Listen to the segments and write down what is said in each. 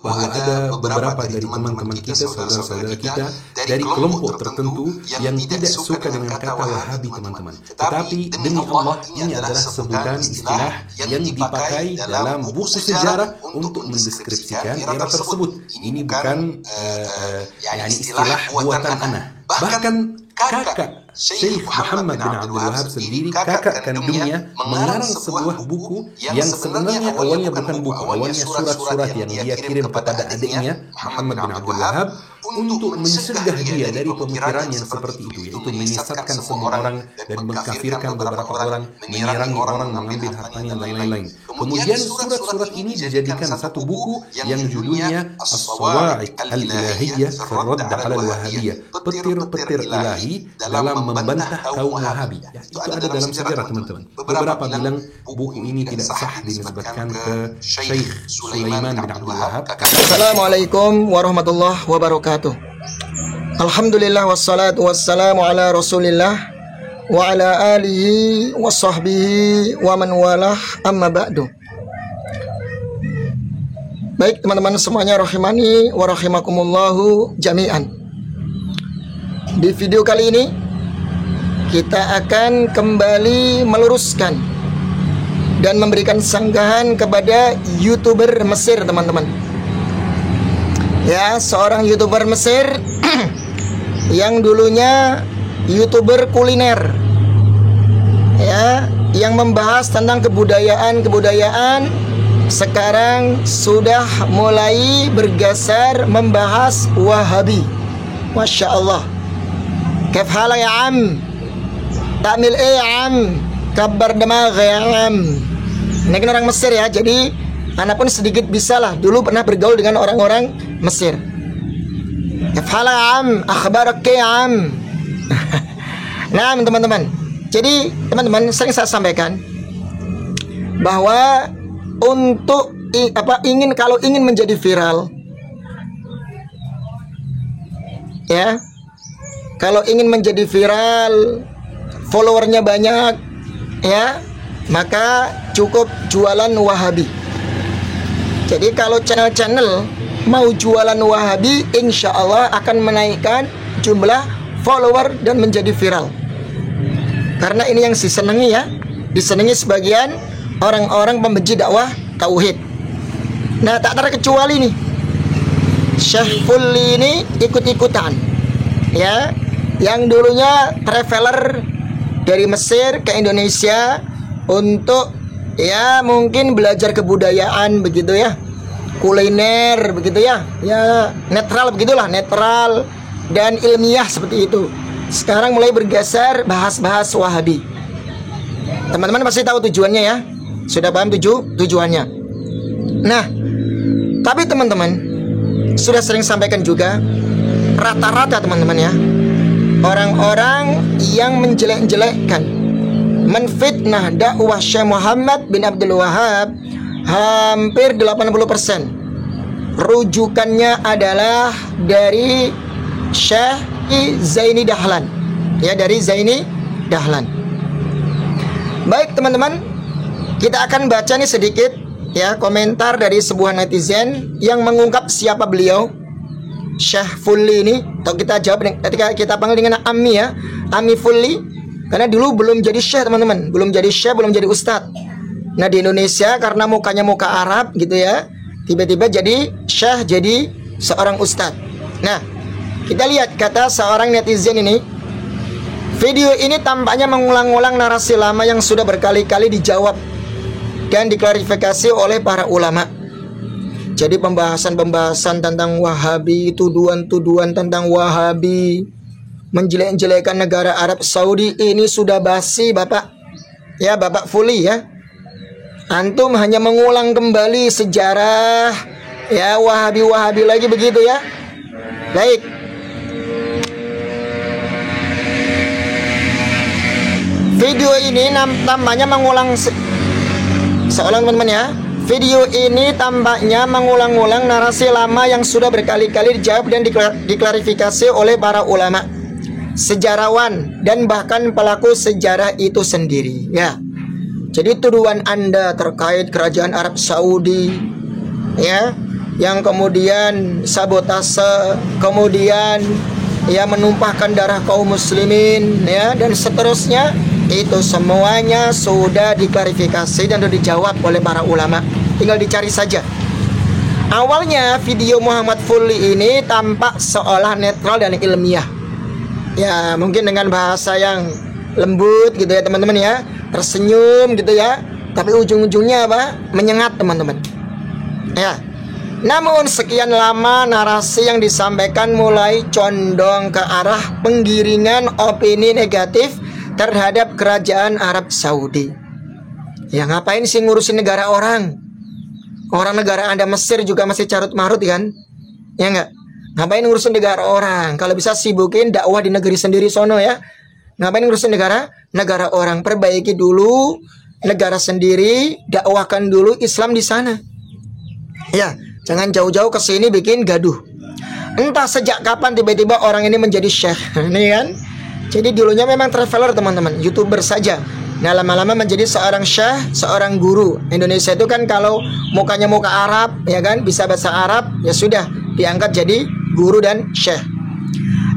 bahwa ada beberapa dari teman-teman kita, saudara-saudara kita dari kelompok tertentu yang tidak suka dengan kata Wahabi, teman-teman. Tetapi demi Allah, ini adalah sebutan istilah yang dipakai dalam buku sejarah untuk mendeskripsikan era tersebut. Ini bukan istilah buatan anak. Bahkan kakak Syekh Muhammad bin Abdul Wahab sendiri, kakak kandungnya, mengarang sebuah buku yang sebenarnya awalnya bukan buku, awalnya surat-surat yang dia kirim kepada adiknya Muhammad bin Abdul Wahab untuk mencegah dia dari pemikiran yang seperti itu, yaitu menyesatkan semua orang dan mengkafirkan beberapa orang, menyerangi orang, mengambil hartanya, dan lain-lain. Kemudian surat-surat ini dijadikan satu buku yang judulnya As-Sawa'iq Al-Ilahiyyah fi Radd 'ala Al-Wahabiyyah, petir-petir ilahi dalam membantah kaum Wahabi. Ya, itu ada dalam sejarah, teman-teman. Beberapa bilang buku ini tidak sah dinisbatkan ke Syekh Sulaiman bin Abdul Wahab. Assalamualaikum warahmatullahi wabarakatuh. Alhamdulillah wassalatu wassalamu ala Rasulillah wa ala alihi wa sahbihi wa man walah, amma ba'du. Baik teman-teman semuanya, rahimani wa rahimakumullahu jami'an. Di video kali ini kita akan kembali meluruskan dan memberikan sanggahan kepada YouTuber Mesir, teman-teman. Ya, seorang YouTuber Mesir yang dulunya YouTuber kuliner, ya, yang membahas tentang kebudayaan, sekarang sudah mulai bergeser membahas Wahabi. Masya Allah. Kaif halak ya am? Ta'mil ya am? Kabar damag ya am? Ini kan orang Mesir ya, jadi anak pun sedikit bisalah. Dulu pernah bergaul dengan orang-orang Mesir. Kaif halak ya am? Akhbarak ya am? Nah, teman-teman. Jadi, teman-teman, sering saya sampaikan bahwa untuk kalau ingin menjadi viral, ya, kalau ingin menjadi viral, followernya banyak, ya, maka cukup jualan Wahabi. Jadi kalau channel-channel mau jualan Wahabi, insya Allah akan menaikkan jumlah follower dan menjadi viral. Karena ini yang disenangi, ya, disenangi sebagian orang-orang pembenci dakwah tauhid. Nah, tak terkecuali nih, Syekh Fulli ini ikut-ikutan, ya, yang dulunya traveler dari Mesir ke Indonesia untuk, ya, mungkin belajar kebudayaan begitu, ya, kuliner begitu, ya, ya, netral begitulah, netral dan ilmiah seperti itu. Sekarang mulai bergeser bahas-bahas Wahabi. Teman-teman pasti tahu tujuannya, ya, sudah paham tujuannya. Nah, tapi teman-teman sudah sering sampaikan juga, rata-rata teman-teman, ya, orang-orang yang menjelek-jelekkan, menfitnah dakwah Syekh Muhammad bin Abdul Wahab, hampir 80% rujukannya adalah dari Syekh Zaini Dahlan, ya, dari Zaini Dahlan. Baik teman-teman, kita akan baca nih sedikit, ya, komentar dari sebuah netizen yang mengungkap siapa beliau, Syekh Fulli ini. Atau kita jawab ketika kita panggil dengan Ami, ya, Ami Fulli, karena dulu belum jadi syekh, teman-teman, belum jadi syekh, belum jadi ustadz. Nah, di Indonesia karena mukanya muka Arab gitu, ya, tiba-tiba jadi syekh, jadi seorang ustadz. Nah, kita lihat kata seorang netizen ini. Video ini tampaknya mengulang-ulang narasi lama yang sudah berkali-kali dijawab dan diklarifikasi oleh para ulama. Jadi pembahasan-pembahasan tentang Wahabi, tuduhan-tuduhan tentang Wahabi, menjelek-jelekan negara Arab Saudi, ini sudah basi, Bapak. Ya, Bapak Fulli, ya. Antum hanya mengulang kembali sejarah, ya, Wahabi-Wahabi lagi begitu, ya. Baik. Video ini tampaknya mengulang seolah, teman-teman, ya. Video ini tampaknya mengulang-ulang narasi lama yang sudah berkali-kali dijawab dan diklarifikasi oleh para ulama, sejarawan, dan bahkan pelaku sejarah itu sendiri, ya. Jadi tuduhan Anda terkait kerajaan Arab Saudi, ya, yang kemudian sabotase, kemudian ya menumpahkan darah kaum muslimin ya, dan seterusnya, itu semuanya sudah diklarifikasi dan sudah dijawab oleh para ulama. Tinggal dicari saja. Awalnya video Muhammad Fully ini tampak seolah netral dan ilmiah. Ya, mungkin dengan bahasa yang lembut gitu ya teman-teman ya, tersenyum gitu ya, tapi ujung-ujungnya apa? Menyengat teman-teman. Ya. Namun sekian lama narasi yang disampaikan mulai condong ke arah penggiringan opini negatif terhadap kerajaan Arab Saudi. Ya ngapain sih ngurusin negara orang? Orang negara Anda Mesir juga masih carut marut kan? Ya enggak? Ngapain ngurusin negara orang? Kalau bisa sibukin dakwah di negeri sendiri sono ya. Ngapain ngurusin negara orang? Perbaiki dulu negara sendiri, dakwahkan dulu Islam di sana. Ya, jangan jauh-jauh ke sini bikin gaduh. Entah sejak kapan tiba-tiba orang ini menjadi syekh. Ini kan? Jadi dulunya memang traveler teman-teman, YouTuber saja. Nah lama-lama menjadi seorang syekh, seorang guru. Indonesia itu kan kalau mukanya muka Arab, ya kan, bisa bahasa Arab, ya sudah diangkat jadi guru dan syekh.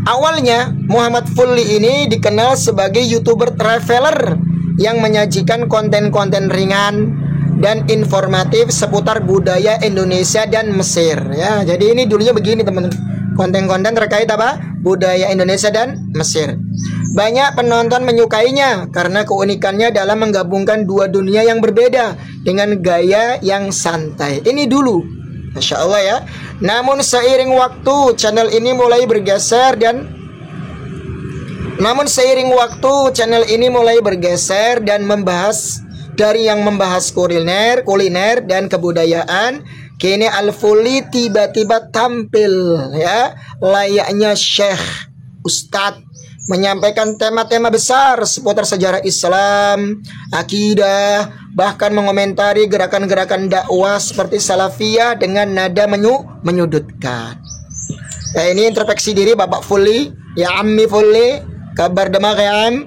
Awalnya Muhammad Fully ini dikenal sebagai YouTuber traveler yang menyajikan konten-konten ringan dan informatif seputar budaya Indonesia dan Mesir. Ya, jadi ini dulunya begini teman-teman. Konten-konten terkait apa? Budaya Indonesia dan Mesir. Banyak penonton menyukainya karena keunikannya dalam menggabungkan dua dunia yang berbeda dengan gaya yang santai. Ini dulu, Masya Allah ya. Namun seiring waktu channel ini mulai bergeser dan membahas dari yang membahas kuliner dan kebudayaan. Kini Al-Fully tiba-tiba tampil ya layaknya syekh, ustadz, menyampaikan tema-tema besar seputar sejarah Islam, akidah, bahkan mengomentari gerakan-gerakan dakwah seperti salafiyah dengan nada menyudutkan. Ya, ini introspeksi diri Bapak Fully, ya Ammi Fully, kabar demak ya Am.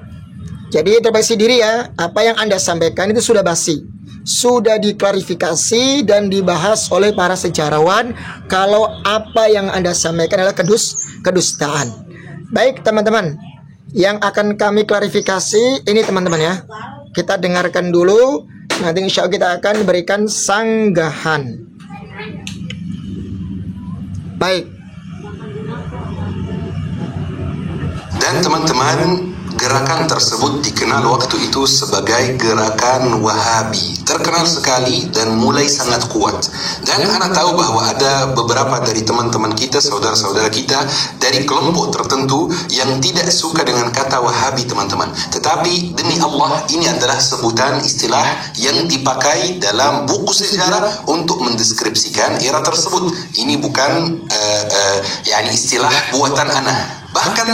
Jadi introspeksi diri ya, apa yang Anda sampaikan itu sudah basi, sudah diklarifikasi dan dibahas oleh para sejarawan kalau apa yang Anda sampaikan adalah kedustaan. Baik teman-teman, yang akan kami klarifikasi ini teman-teman ya. Kita dengarkan dulu, nanti insya Allah kita akan berikan sanggahan. Baik. Dan teman-teman, gerakan tersebut dikenal waktu itu sebagai gerakan Wahabi. Terkenal sekali dan mulai sangat kuat. Dan Anda tahu bahwa ada beberapa dari teman-teman kita, saudara-saudara kita dari kelompok tertentu yang tidak suka dengan kata Wahabi teman-teman. Tetapi demi Allah, ini adalah sebutan istilah yang dipakai dalam buku sejarah untuk mendeskripsikan era tersebut. Ini bukan istilah buatan anak. Bahkan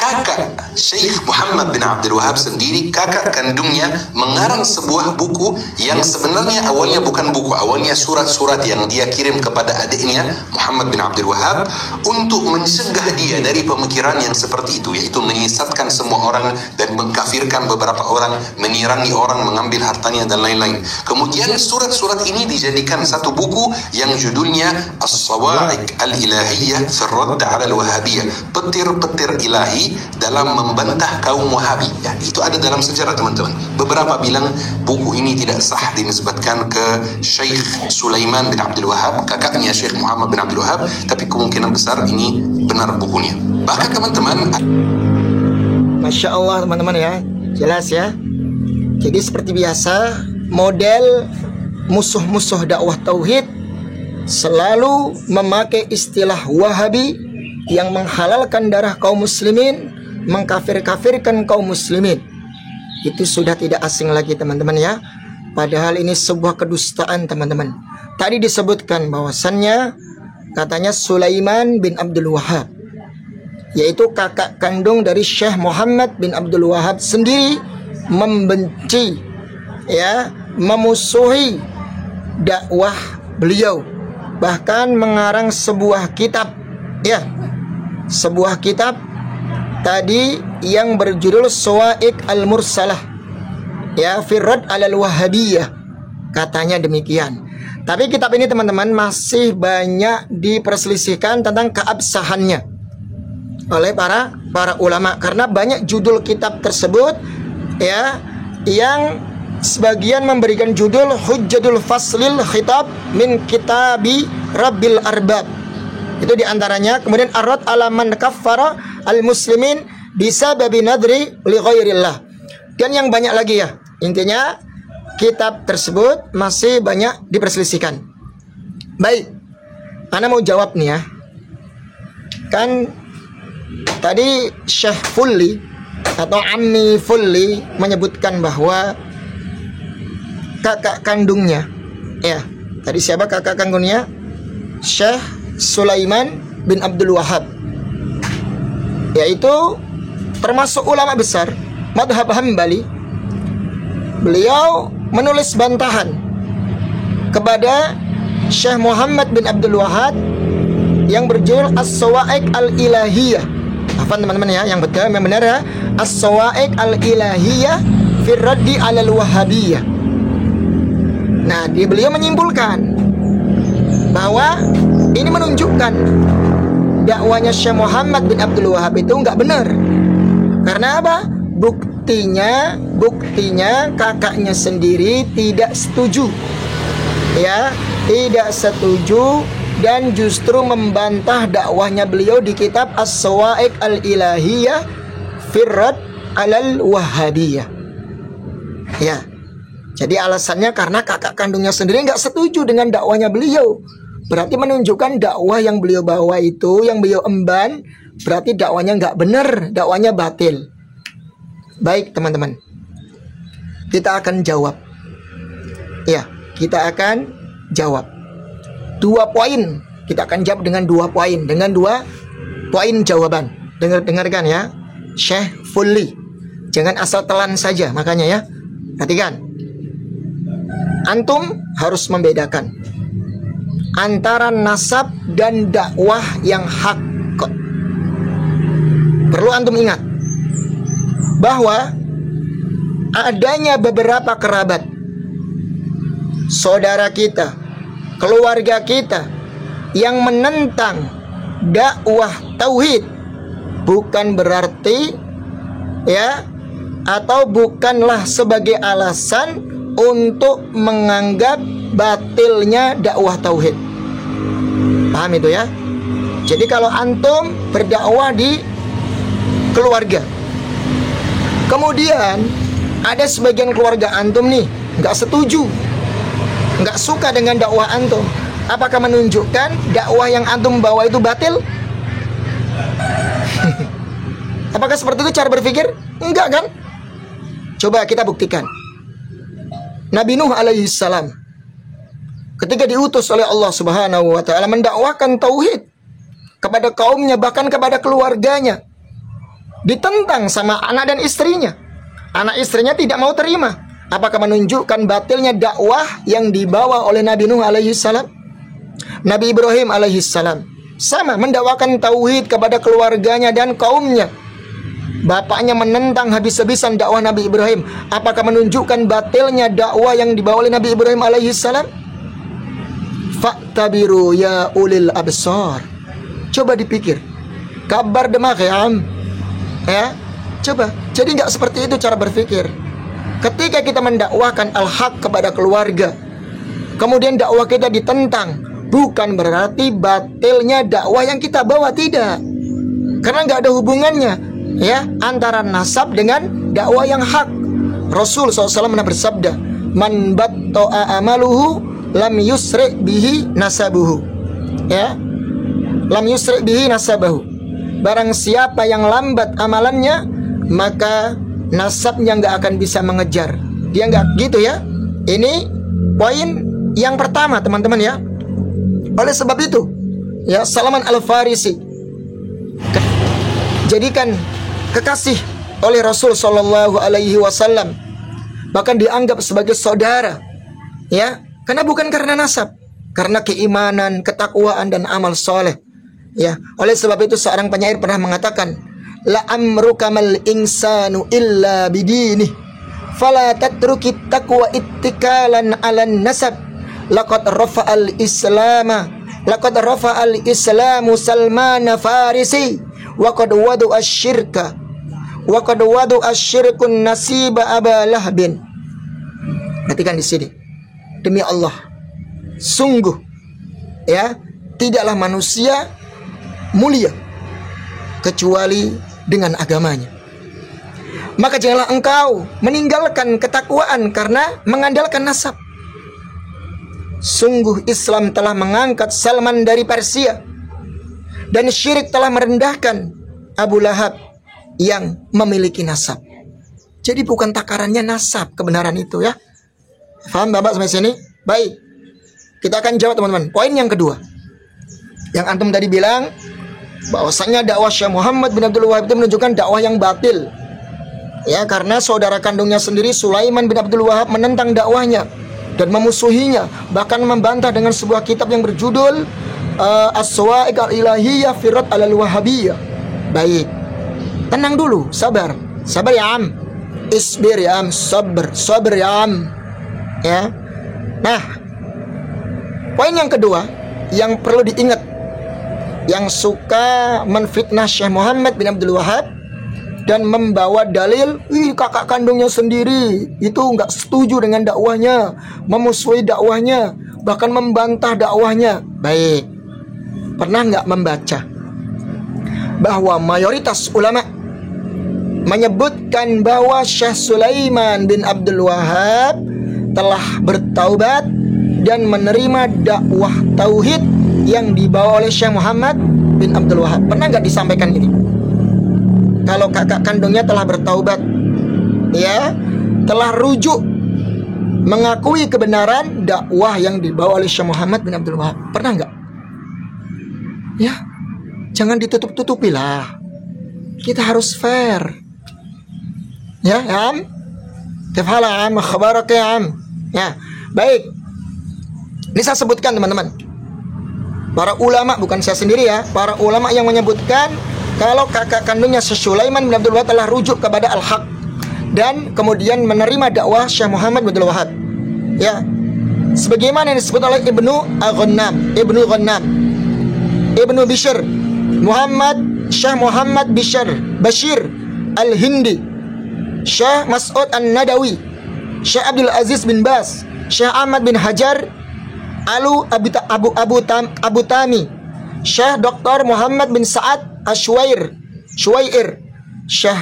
kakak Syekh Muhammad bin Abdul Wahab sendiri, kakak kandungnya, mengarang sebuah buku yang sebenarnya awalnya bukan buku, awalnya surat-surat yang dia kirim kepada adiknya Muhammad bin Abdul Wahab untuk mencegah dia dari pemikiran yang seperti itu, yaitu menyesatkan semua orang dan mengkafirkan beberapa orang, menyirangi orang, mengambil hartanya dan lain-lain. Kemudian surat-surat ini dijadikan satu buku yang judulnya As-Sawa'iq Al-Ilahiyah fi Ar-Radd 'ala Al-Wahabiyah, petir-petir ilahi dalam membantah kaum Wahabi. Ya, itu ada dalam sejarah teman-teman. Beberapa bilang buku ini tidak sah dinisbatkan ke Syekh Sulaiman bin Abdul Wahab, kakaknya Syekh Muhammad bin Abdul Wahab, tapi kemungkinan besar ini benar bukunya. Bahkan teman-teman, Masya Allah teman-teman ya, jelas ya. Jadi seperti biasa, model musuh-musuh dakwah tauhid selalu memakai istilah Wahabi yang menghalalkan darah kaum muslimin, mengkafir-kafirkan kaum muslimin. Itu sudah tidak asing lagi teman-teman ya. Padahal ini sebuah kedustaan teman-teman. Tadi disebutkan bahwasannya katanya Sulaiman bin Abdul Wahab, yaitu kakak kandung dari Syekh Muhammad bin Abdul Wahab sendiri, membenci ya, memusuhi dakwah beliau, bahkan mengarang sebuah kitab ya, sebuah kitab tadi yang berjudul Sawa'iq Al-Mursalah ya, fi Ar-Radd 'ala Al-Wahabiyah, katanya demikian. Tapi kitab ini teman-teman masih banyak diperselisihkan tentang keabsahannya oleh para ulama, karena banyak judul kitab tersebut ya yang sebagian memberikan judul Hujjatul Faslil Khitab min Kitabi Rabbil Arbab. Itu diantaranya. Kemudian Ar-Rad ala man kaffara al-muslimin bisababi nadri li ghairillah. Dan yang banyak lagi ya. Intinya kitab tersebut masih banyak diperselisihkan. Baik, Ana mau jawab nih ya. Kan tadi Syekh Fulli atau Ammi Fulli menyebutkan bahwa kakak kandungnya, ya, tadi siapa kakak kandungnya? Syekh Sulaiman bin Abdul Wahhab, yaitu termasuk ulama besar madhab Hambali. Beliau menulis bantahan kepada Syekh Muhammad bin Abdul Wahhab yang berjudul As-Sawa'iq Al-Ilahiyah. Apa teman-teman ya, yang betul, yang benar ya, As-Sawa'iq Al-Ilahiyah fi raddi 'alal Wahhabiyah. Nah, beliau menyimpulkan bahwa ini menunjukkan dakwanya Syekh Muhammad bin Abdul Wahhab itu nggak benar. Karena apa? Buktinya kakaknya sendiri tidak setuju, ya, tidak setuju, dan justru membantah dakwahnya beliau di kitab As-Sawa'iq Al-Ilahiyah Firrad Alal Wahhabiyah. Ya, jadi alasannya karena kakak kandungnya sendiri nggak setuju dengan dakwahnya beliau. Berarti menunjukkan dakwah yang beliau bawa itu, yang beliau emban, berarti dakwahnya nggak benar, dakwahnya batil. Baik teman-teman, kita akan jawab. Ya, kita akan jawab 2 poin. Kita akan jawab dengan 2 poin, dengan 2 poin jawaban. Dengarkan ya, Syekh Fulli. Jangan asal telan saja, makanya ya. Perhatikan. Antum harus membedakan antara nasab dan dakwah yang hak. Perlu antum ingat bahwa adanya beberapa kerabat, saudara kita, keluarga kita yang menentang dakwah tauhid, bukan berarti ya, atau bukanlah sebagai alasan untuk menganggap batilnya dakwah tauhid. Paham itu ya? Jadi kalau antum berdakwah di keluarga, kemudian ada sebagian keluarga antum nih nggak setuju, nggak suka dengan dakwah antum, apakah menunjukkan dakwah yang antum bawa itu batil? Apakah seperti itu cara berpikir? Enggak kan? Coba kita buktikan. Nabi Nuh alaihi salam ketika diutus oleh Allah Subhanahu wa taala mendakwahkan tauhid kepada kaumnya, bahkan kepada keluarganya, ditentang sama anak dan istrinya. Anak istrinya tidak mau terima. Apakah menunjukkan batilnya dakwah yang dibawa oleh Nabi Nuh alaihi salam? Nabi Ibrahim alaihi salam sama mendakwakan tauhid kepada keluarganya dan kaumnya. Bapaknya menentang habis-habisan dakwah Nabi Ibrahim. Apakah menunjukkan batilnya dakwah yang dibawa oleh Nabi Ibrahim alaihi salam? Fa'tabiru ya ulil absar. Coba dipikir. Kabar demak ya. Coba. Jadi nggak seperti itu cara berpikir. Ketika kita mendakwahkan al-haq kepada keluarga, kemudian dakwah kita ditentang, bukan berarti batilnya dakwah yang kita bawa, tidak. Karena nggak ada hubungannya ya antara nasab dengan dakwah yang hak. Rasul SAW pernah bersabda, man batta'a amaluhu lam yusri bihi nasabuhu. Ya, lam yusri bihi nasabahu. Barang siapa yang lambat amalannya, maka nasabnya nggak akan bisa mengejar. Dia nggak gitu ya. Ini poin yang pertama teman-teman ya. Oleh sebab itu ya, Salman Al-Farisi jadikan kekasih oleh Rasul Shallallahu Alaihi Wasallam, bahkan dianggap sebagai saudara, ya, karena bukan karena nasab, karena keimanan, ketakwaan dan amal soleh, ya. Oleh sebab itu seorang penyair pernah mengatakan, la amruka mal insanu illa bidinih, fala tatruki taqwa ittikalan 'alan nasab, laqad rafa'al islamu Salman Farisi wa qad wadu asyirkun nasiba Aba Lahbin. Perhatikan di sini. Demi Allah, sungguh ya, tidaklah manusia mulia kecuali dengan agamanya. Maka janganlah engkau meninggalkan ketakwaan karena mengandalkan nasab. Sungguh Islam telah mengangkat Salman dari Persia, dan syirik telah merendahkan Abu Lahab yang memiliki nasab. Jadi bukan takarannya nasab kebenaran itu ya. Faham Bapak sampai sini? Baik. Kita akan jawab teman-teman. Poin yang kedua. Yang antum tadi bilang bahwasanya dakwah Syekh Muhammad bin Abdul Wahab itu menunjukkan dakwah yang batil. Ya, karena saudara kandungnya sendiri Sulaiman bin Abdul Wahab menentang dakwahnya dan memusuhinya, bahkan membantah dengan sebuah kitab yang berjudul As-Sawa'iq Al-Ilahiyah fi Radd Al-Wahabiyyah. Baik. Tenang dulu, sabar. Sabar ya am. Isbir ya am, sabar ya am. Ya. Nah, poin yang kedua yang perlu diingat, yang suka menfitnah Syekh Muhammad bin Abdul Wahab dan membawa dalil, kakak kandungnya sendiri itu nggak setuju dengan dakwahnya, memusuhi dakwahnya, bahkan membantah dakwahnya. Baik, pernah nggak membaca bahwa mayoritas ulama menyebutkan bahwa Syekh Sulaiman bin Abdul Wahab telah bertaubat dan menerima dakwah tauhid yang dibawa oleh Syekh Muhammad bin Abdul Wahab? Pernah nggak disampaikan ini? Kalau kakak kandungnya telah bertaubat, ya, telah rujuk mengakui kebenaran dakwah yang dibawa oleh Syekh Muhammad bin Abdul Wahab. Pernah nggak? Ya, jangan ditutup-tutupi lah. Kita harus fair. Ya, am? Kefala am, khabarak ya am. Ya, baik. Ini saya sebutkan teman-teman. Para ulama, bukan saya sendiri ya, para ulama yang menyebutkan kalau kakak kandungnya Sulaiman bin Abdul Wahab telah rujuk kepada Al-Haq dan kemudian menerima dakwah Syekh Muhammad bin Abdul Wahab. Ya, sebagaimana yang disebut oleh Ibnu Ghannam, Ibnu Bishr, Syekh Muhammad Bashir Al-Hindi, Syekh Mas'ud An-Nadawi, Syekh Abdul Aziz bin Bas, Syekh Ahmad bin Hajar Abu Tami, Syekh Dr. Muhammad bin Sa'ad Ash-Shuwair, Syekh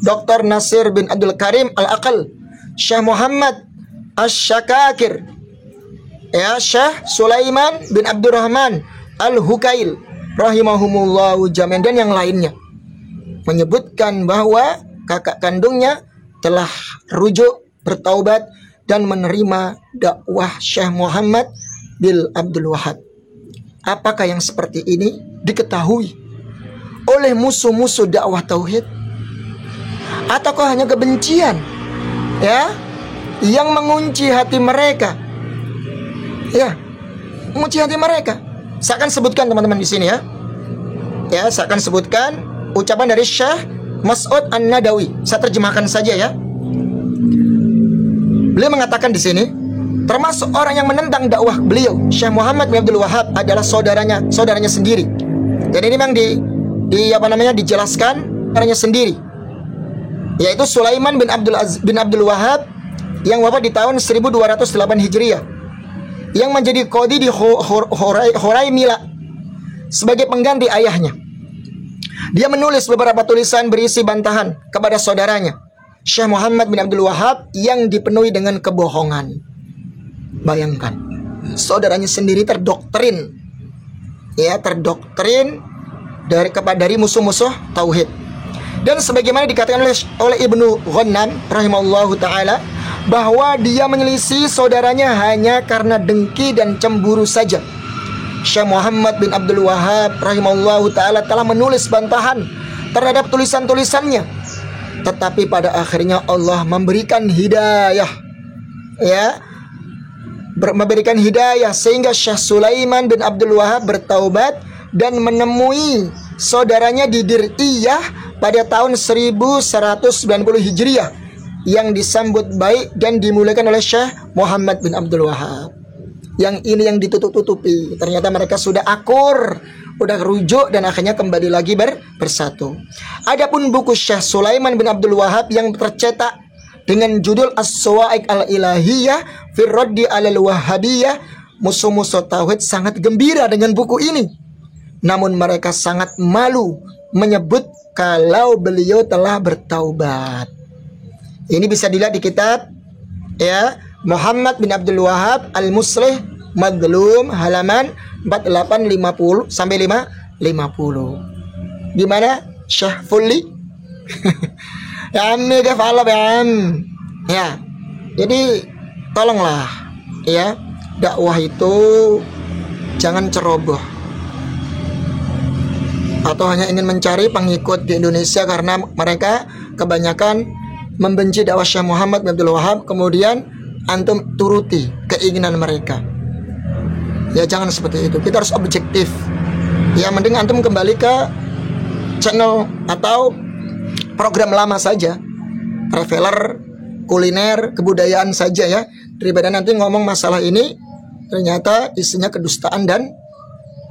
Dr. Nasir bin Abdul Karim Al-Aqal, Syekh Muhammad Ash-Shakakir, ya, Syekh Sulaiman bin Abdurrahman Al-Hukail rahimahumullahu jami'an, dan yang lainnya menyebutkan bahwa kakak kandungnya telah rujuk, bertaubat dan menerima dakwah Syekh Muhammad bin Abdul Wahab. Apakah yang seperti ini diketahui oleh musuh-musuh dakwah tauhid? Ataukah hanya kebencian, ya, yang mengunci hati mereka? Ya, mengunci hati mereka. Saya akan sebutkan teman-teman di sini ya. Ya, saya akan sebutkan ucapan dari Syekh Mas'ud An-Nadawi. Saya terjemahkan saja ya. Beliau mengatakan di sini, termasuk orang yang menentang dakwah beliau, Syekh Muhammad bin Abdul Wahab adalah saudaranya sendiri. Dan ini memang dijelaskan saudaranya sendiri, yaitu Sulaiman bin Abdul Wahab yang wafat di tahun 1208 Hijriah, yang menjadi qadhi di Huraymila sebagai pengganti ayahnya. Dia menulis beberapa tulisan berisi bantahan kepada saudaranya Syekh Muhammad bin Abdul Wahab yang dipenuhi dengan kebohongan. Bayangkan, saudaranya sendiri terdoktrin, ya, dari musuh-musuh tauhid. Dan sebagaimana dikatakan oleh Ibnu Ghannam rahimahullahu taala, bahwa dia menyelisih saudaranya hanya karena dengki dan cemburu saja. Syekh Muhammad bin Abdul Wahab rahimahullahu taala telah menulis bantahan terhadap tulisan-tulisannya, tetapi pada akhirnya Allah memberikan hidayah, ya, memberikan hidayah sehingga Syekh Sulaiman bin Abdul Wahab bertaubat dan menemui saudaranya di Dir'iyah pada tahun 1190 Hijriah yang disambut baik dan dimuliakan oleh Syekh Muhammad bin Abdul Wahab. yang ini yang ditutup-tutupi. Ternyata mereka sudah akur, udah rujuk dan akhirnya kembali lagi bersatu. Adapun buku Syekh Sulaiman bin Abdul Wahab yang tercetak dengan judul As-Sawa'iq Al-Ilahiyah fi Raddi 'alal Wahhabiyah, musuh-musuh tauhid sangat gembira dengan buku ini. Namun mereka sangat malu menyebut kalau beliau telah bertaubat. Ini bisa dilihat di kitab ya Muhammad bin Abdul Wahab Al-Muslih Madlum halaman 4850 sampai 550. Gimana? Syekh Fulli? Ya ammi kafala bi'am. Ya. Jadi tolonglah ya, dakwah itu jangan ceroboh atau hanya ingin mencari pengikut di Indonesia karena mereka kebanyakan membenci dakwah Syekh Muhammad bin Abdul Wahab, kemudian antum turuti keinginan mereka. Ya jangan seperti itu. Kita harus objektif. Ya mending antum kembali ke channel atau program lama saja, traveler, kuliner, kebudayaan saja ya, daripada nanti ngomong masalah ini ternyata isinya kedustaan dan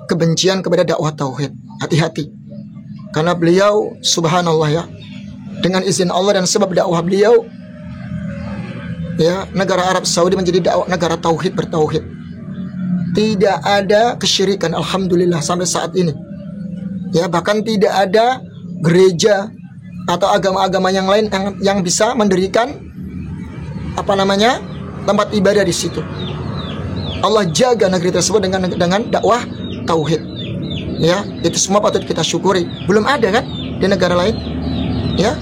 kebencian kepada dakwah tauhid. Hati-hati, karena beliau subhanallah ya, dengan izin Allah dan sebab dakwah beliau ya, negara Arab Saudi menjadi dakwah negara tauhid, bertauhid. Tidak ada kesyirikan alhamdulillah sampai saat ini. Ya bahkan tidak ada gereja atau agama-agama yang lain yang bisa mendirikan tempat ibadah di situ. Allah jaga negeri tersebut dengan dakwah tauhid. Ya, itu semua patut kita syukuri. Belum ada kan di negara lain. Ya.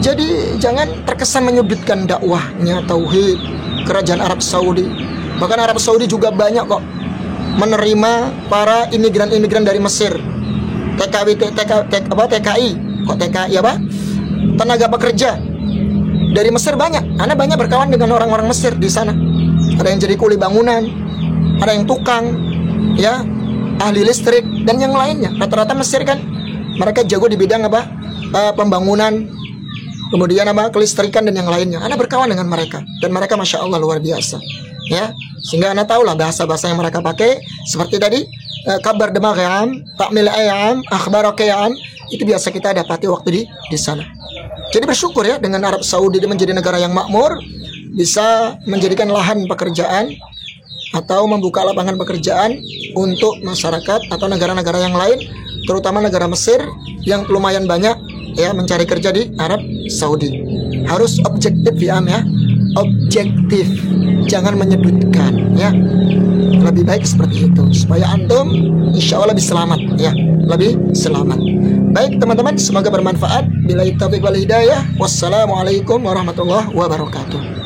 Jadi jangan terkesan menyudutkan dakwahnya tauhid kerajaan Arab Saudi. Bahkan Arab Saudi juga banyak kok menerima para imigran-imigran dari Mesir. TKI tenaga pekerja dari Mesir banyak. Anda banyak berkawan dengan orang-orang Mesir di sana. Ada yang jadi kuli bangunan, ada yang tukang, ya, ahli listrik dan yang lainnya. Rata-rata Mesir kan mereka jago di bidang pembangunan, kemudian kelistrikan dan yang lainnya. Anda berkawan dengan mereka dan mereka masya Allah luar biasa, ya. Sehingga Anda tahulah bahasa-bahasa yang mereka pakai seperti tadi. Kabar demagam, takmil ayam, akhbar okeyam, itu biasa kita dapati waktu di sana. Jadi bersyukur ya dengan Arab Saudi menjadi negara yang makmur, bisa menjadikan lahan pekerjaan atau membuka lapangan pekerjaan untuk masyarakat atau negara-negara yang lain, terutama negara Mesir yang lumayan banyak ya mencari kerja di Arab Saudi. Harus objektif ya, objektif, jangan menyudutkan ya. Lebih baik seperti itu supaya antum insya Allah lebih selamat ya, lebih selamat. Baik teman-teman, semoga bermanfaat. Billahi taufiq wal hidayah. Wassalamualaikum warahmatullahi wabarakatuh.